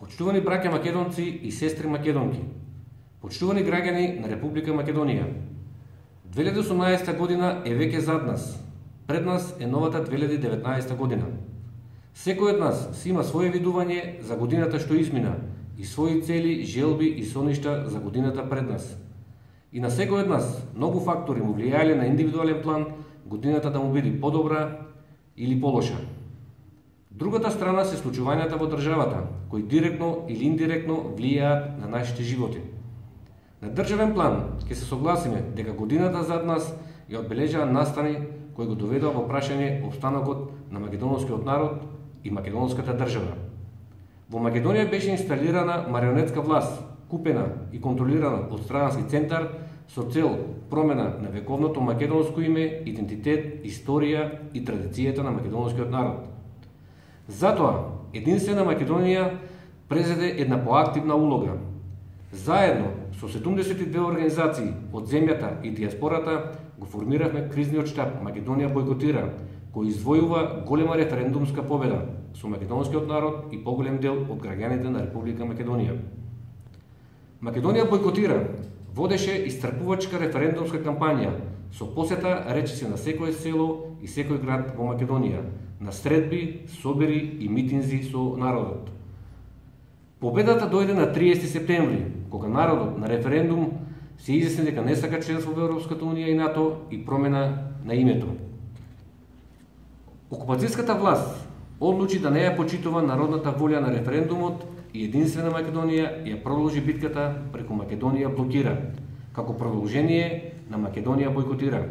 Почитувани браќа македонци и сестри македонки, почитувани граѓани на Република Македонија, 2018 година е веќе зад нас, пред нас е новата 2019 година. Секој од нас си има свое видување за годината што измина и своји цели, желби и соништа за годината пред нас. И на секој од нас многу фактори му влијаеле на индивидуален план годината да му биде подобра или полоша. Другата страна се случувањата во државата, кои директно или индиректно влијаат на нашите животи. На државен план ќе се согласиме дека годината зад нас ја одбележаа настани кои го доведоа во прашање опстанокот на македонскиот народ и македонската држава. Во Македонија беше инсталирана марионетска власт, купена и контролирана од странски центар со цел промена на вековното македонско име, идентитет, историја и традицијата на македонскиот народ. Затоа, Единствена Македонија презеде една поактивна улога. Заедно со 72 организации од земјата и диаспората го формиравме кризниот штаб Македонија бойкотира, кој извојува голема референдумска победа со македонскиот народ и поголем дел од граѓаните на Република Македонија. Македонија бойкотира водеше истрпувачка референдумска кампања со посета речиси на секое село и секој град во Македонија, на средби, собери и митинзи со народот. Победата дојде на 30 септември, кога народот на референдум се изјасни дека не сака членство во Европската унија и НАТО и промена на името. Окупацијската власт одлучи да не ја почитува народната волја на референдумот и Единствена Македонија ја продолжи битката преку Македонија блокира, како продолжение на Македонија бойкотира.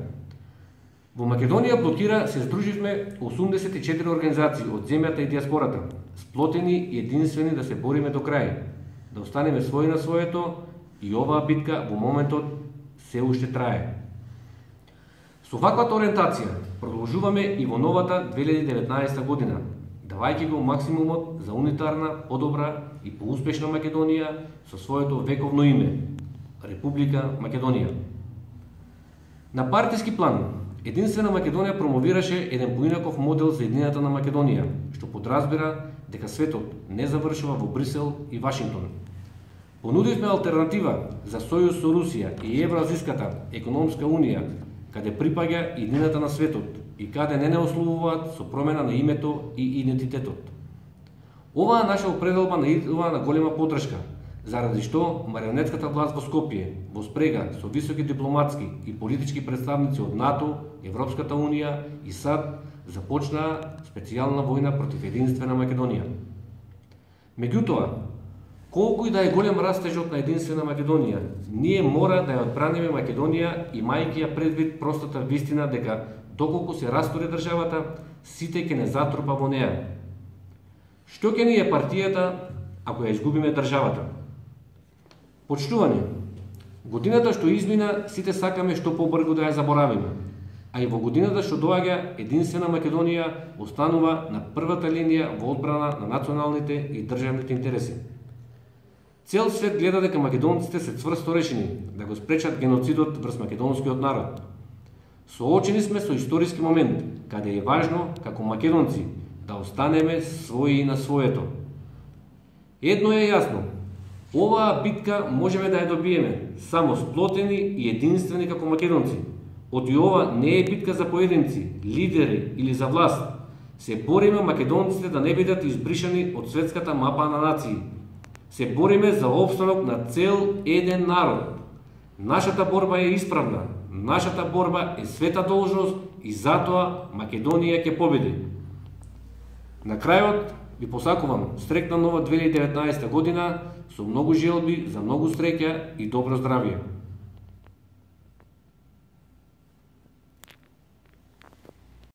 Во Македонија блокира се здруживме 84 организации од земјата и диаспората, сплотени и единствени да се бориме до крај, да останеме своји на своето и оваа битка во моментот се уште трае. Со ваквата ориентација продолжуваме и во новата 2019 година, давајќи го максимумот за унитарна, подобра и поуспешна Македонија со своето вековно име – Република Македонија. На партиски план, Единствена Македонија промовираше еден поинаков модел за едината на Македонија, што подразбира дека светот не завршува во Брисел и Вашингтон. Понудивме алтернатива за сојуз со Русија и Евроазиската економска унија, каде припаѓа едината на светот и каде не ословуваат со промена на името и идентитетот. Оваа наша определба наидува на голема поддршка, заради што марионетската власт во Скопје, во спрега со високи дипломатски и политички представници од НАТО, Европската унија и САД, започнаа специјална војна против Единствена Македонија. Меѓутоа, колку и да е голем растежот на Единствена Македонија, ние мора да ја одбраниме Македонија имајќи ја предвид простата вистина дека доколку се растури државата, сите ќе не затрупа во неа. Што ќе ни е партијата ако ја изгубиме државата? Почитувани, годината што измина сите сакаме што побрзо да ја заборавиме, а и во годината што доаѓа Единствена Македонија останува на првата линија во одбрана на националните и државните интереси. Цел свет гледа дека македонците се цврсто решени да го спречат геноцидот врз македонскиот народ. Соочени сме со историски момент, каде е важно, како македонци, да останеме своји на своето. Едно е јасно, оваа битка можеме да ја добиеме само сплотени и единствени како македонци. Оти ова не е битка за поединци, лидери или за власт. Се бориме македонците да не бидат избришани од светската мапа на нации. Се бориме за опстанок на цел еден народ. Нашата борба е исправна, нашата борба е света должност и затоа Македонија ќе победи. На крајот ви посакувам стрекна нова 2019 година со многу желби за многу среќа и добро здравје.